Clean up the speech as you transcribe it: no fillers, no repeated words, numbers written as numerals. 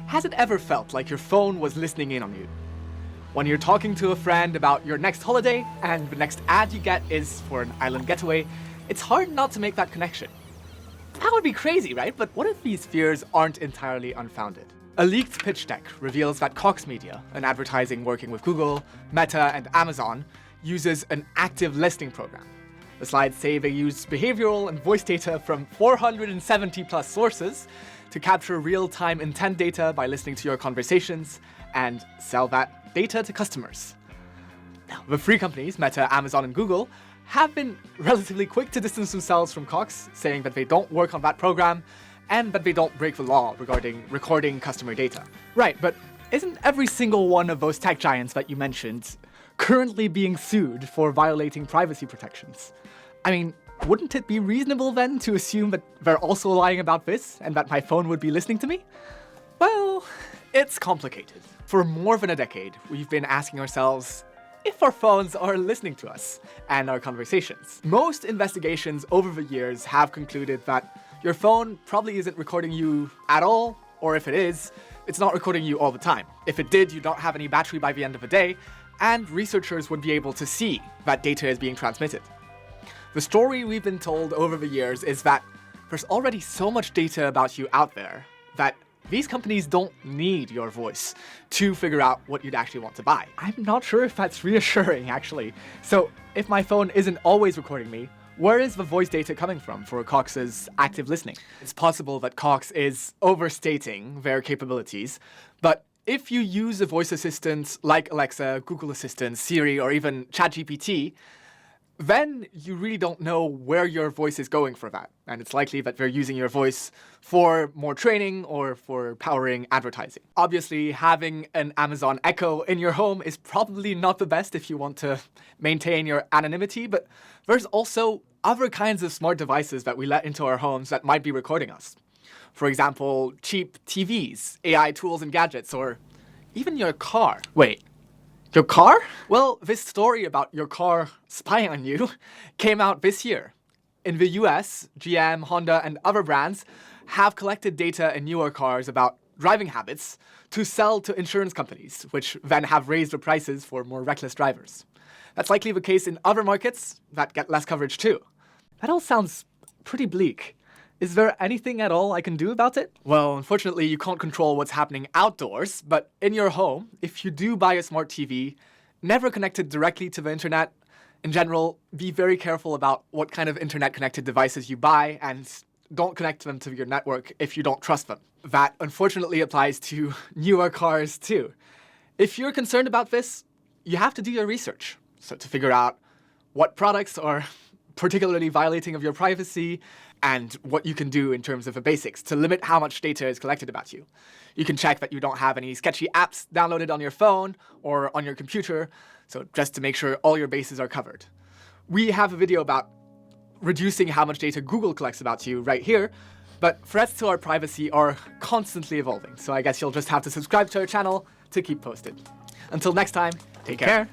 Has it ever felt like your phone was listening in on you? When you're talking to a friend about your next holiday and the next ad you get is for an island getaway, it's hard not to make that connection. That would be crazy, right? But what if these fears aren't entirely unfounded? A leaked pitch deck reveals that Cox Media, an advertising working with Google, Meta, and Amazon, uses an active listening program. The slides say they use behavioral and voice data from 470 plus sources to capture real-time intent data by listening to your conversations and sell that data to customers. Now, the three companies, Meta, Amazon, and Google, have been relatively quick to distance themselves from Cox, saying that they don't work on that program and that they don't break the law regarding recording customer data. Right, but isn't every single one of those tech giants that you mentioned currently being sued for violating privacy protections? I mean, wouldn't it be reasonable then to assume that they're also lying about this and that my phone would be listening to me? Well, it's complicated. For more than a decade, we've been asking ourselves if our phones are listening to us and our conversations. Most investigations over the years have concluded that your phone probably isn't recording you at all, or if it is, it's not recording you all the time. If it did, you don't have any battery by the end of the day, and researchers would be able to see that data is being transmitted. The story we've been told over the years is that there's already so much data about you out there that these companies don't need your voice to figure out what you'd actually want to buy. I'm not sure if that's reassuring, actually. So if my phone isn't always recording me, where is the voice data coming from for Cox's active listening? It's possible that Cox is overstating their capabilities, but if you use a voice assistant like Alexa, Google Assistant, Siri, or even ChatGPT, then you really don't know where your voice is going for that. And it's likely that they're using your voice for more training or for powering advertising. Obviously, having an Amazon Echo in your home is probably not the best if you want to maintain your anonymity, but there's also other kinds of smart devices that we let into our homes that might be recording us. For example, cheap TVs, AI tools and gadgets, or even your car. Wait. Your car? Well, this story about your car spying on you came out this year. In the US, GM, Honda, and other brands have collected data in newer cars about driving habits to sell to insurance companies, which then have raised the prices for more reckless drivers. That's likely the case in other markets that get less coverage too. That all sounds pretty bleak. Is there anything at all I can do about it? Well, unfortunately, you can't control what's happening outdoors, but in your home, if you do buy a smart TV, never connect it directly to the internet. In general, be very careful about what kind of internet-connected devices you buy, and don't connect them to your network if you don't trust them. That unfortunately applies to newer cars too. If you're concerned about this, you have to do your research. So to figure out what products are particularly violating of your privacy, and what you can do in terms of the basics to limit how much data is collected about you. You can check that you don't have any sketchy apps downloaded on your phone or on your computer, so just to make sure all your bases are covered. We have a video about reducing how much data Google collects about you right here, but threats to our privacy are constantly evolving, so I guess you'll just have to subscribe to our channel to keep posted. Until next time, take care.